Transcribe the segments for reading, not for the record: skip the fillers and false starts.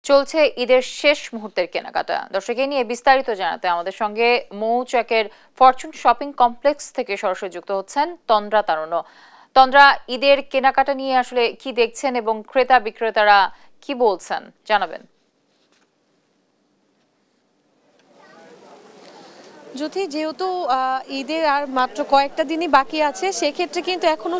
চলছে ঈদের শেষ মুহূর্তের কেনাকাটা। দর্শক এই নিয়ে বিস্তারিত জানাতে আমাদের সঙ্গে মৌচাকের ফরচুন শপিং কমপ্লেক্স থেকে সরাসরি যুক্ত হচ্ছেন তন্দ্রা তারুণ্য। তন্দ্রা, ঈদের কেনাকাটা নিয়ে আসলে কি দেখছেন এবং ক্রেতা বিক্রেতারা কি বলছেন জানাবেন। যদি যেহেতু ঈদের আর মাত্র কয়েকটা দিনই বাকি আছে, সেক্ষেত্রে কিন্তু এখনো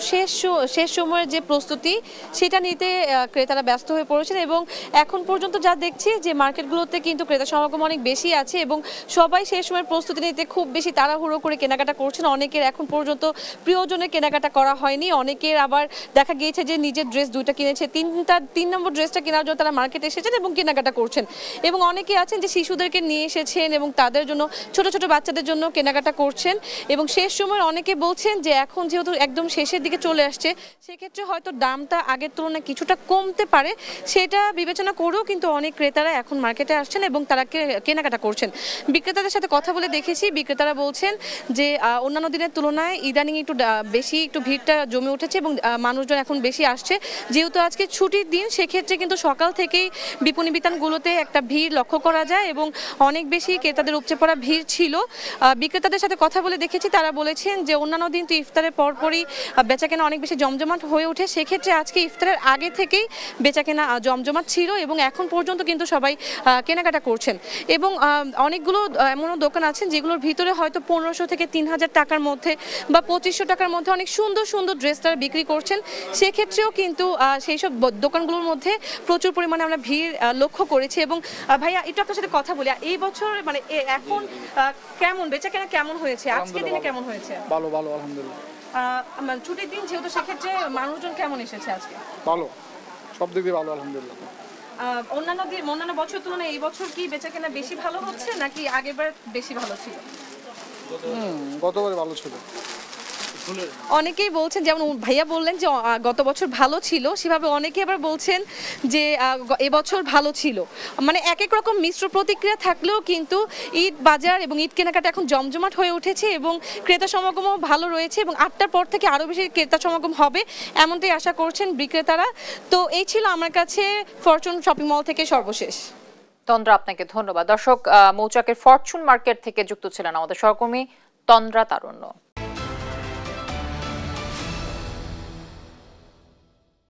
শেষ সময়ের যে প্রস্তুতি সেটা নিতে ক্রেতারা ব্যস্ত হয়ে পড়েছেন এবং এখন পর্যন্ত যা দেখছি যে মার্কেটগুলোতে কিন্তু ক্রেতা সমাগম অনেক বেশি আছে এবং সবাই সেই সময়ের প্রস্তুতি নিতে খুব বেশি তাড়াহুড়ো করে কেনাকাটা করছেন। অনেকের এখন পর্যন্ত প্রিয়জনের কেনাকাটা করা হয়নি, অনেকের আবার দেখা গিয়েছে যে নিজের ড্রেস দুইটা কিনেছে, তিন নম্বর ড্রেসটা কেনার জন্য তারা মার্কেটে এসেছেন এবং কেনাকাটা করছেন। এবং অনেকে আছেন যে শিশুদেরকে নিয়ে এসেছেন এবং তাদের জন্য ছোট ছোট বাচ্চাদের জন্য কেনাকাটা করছেন। এবং শেষ সময় অনেকে বলছেন যে এখন যেহেতু একদম শেষের দিকে চলে আসছে, সেক্ষেত্রে হয়তো দামটা আগের তুলনায় কিছুটা কমতে পারে, সেটা বিবেচনা করেও কিন্তু অনেক ক্রেতারা এখন মার্কেটে আসছেন এবং তারা কেনাকাটা করছেন। বিক্রেতাদের সাথে কথা বলে দেখেছি, বিক্রেতারা বলছেন যে অন্যান্য দিনের তুলনায় ইদানিং একটু ভিড়টা জমে উঠেছে এবং মানুষজন এখন বেশি আসছে। যেহেতু আজকে ছুটির দিন, সেক্ষেত্রে কিন্তু সকাল থেকেই বিপণী বিতানগুলোতে একটা ভিড় লক্ষ্য করা যায় এবং অনেক বেশি ক্রেতাদের উপচে পড়া ভিড় ছিল। বিক্রেতাদের সাথে কথা বলে দেখেছি, তারা বলেছেন যে অন্যান্য দিন তো ইফতারের পরপরই বেচাকেনা অনেক বেশি জমজমাট হয়ে ওঠে, সেক্ষেত্রে আজকে ইফতারের আগে থেকেই বেচাকেনা জমজমাট ছিল এবং এখন পর্যন্ত কিন্তু সবাই কেনাকাটা করছেন। এবং অনেকগুলো এমনও দোকান আছেন যেগুলোর ভিতরে হয়তো 1500 থেকে 3000 টাকার মধ্যে বা 2500 টাকার মধ্যে অনেক সুন্দর সুন্দর ড্রেস তারা বিক্রি করছেন। সেক্ষেত্রেও কিন্তু সেই সব দোকানগুলোর মধ্যে প্রচুর পরিমাণে আমরা ভিড় লক্ষ্য করেছি। এবং ভাইয়া, একটু আপনার সাথে কথা বলি, এই বছর মানে এখন কেমন বেচাকেনা কেমন হয়েছে, আজকের দিনে কেমন হয়েছে? ভালো আলহামদুলিল্লাহ। ছুটির দিন যেহেতু, সেক্ষেত্রে মানুষজন কেমন এসেছে আজকে? ভালো, সব দিক দিয়ে ভালো আলহামদুলিল্লাহ। অন্যান্য বছর তুলনায় এই বছর কি বেচাকেনা বেশি ভালো হচ্ছে নাকি আগেরবার বেশি ভালো ছিল? গতবারে ভালো ছিল। অনেকেই বলছেন, যেমন ভাইয়া বললেন যে গত বছর ভালো ছিল, সেভাবে অনেকে আবার বলছেন যে এবছর ভালো ছিল। মানে এক এক রকম মিশ্র প্রতিক্রিয়া থাকলেও কিন্তু ঈদ বাজার এবং ঈদ কেনাকাটা এখন জমজমাট হয়ে উঠেছে এবং ক্রেতা সমাগমও ভালো রয়েছে এবং 8টার পর থেকে আরও বেশি ক্রেতা সমাগম হবে এমনটাই আশা করছেন বিক্রেতারা। তো এই ছিল আমার কাছে ফরচুন শপিং মল থেকে সর্বশেষ। তন্দ্রা, আপনাকে ধন্যবাদ। দর্শক, মৌচাকের ফরচুন মার্কেট থেকে যুক্ত ছিলেন আমাদের সহকর্মী তন্দ্রা তারুণ্য।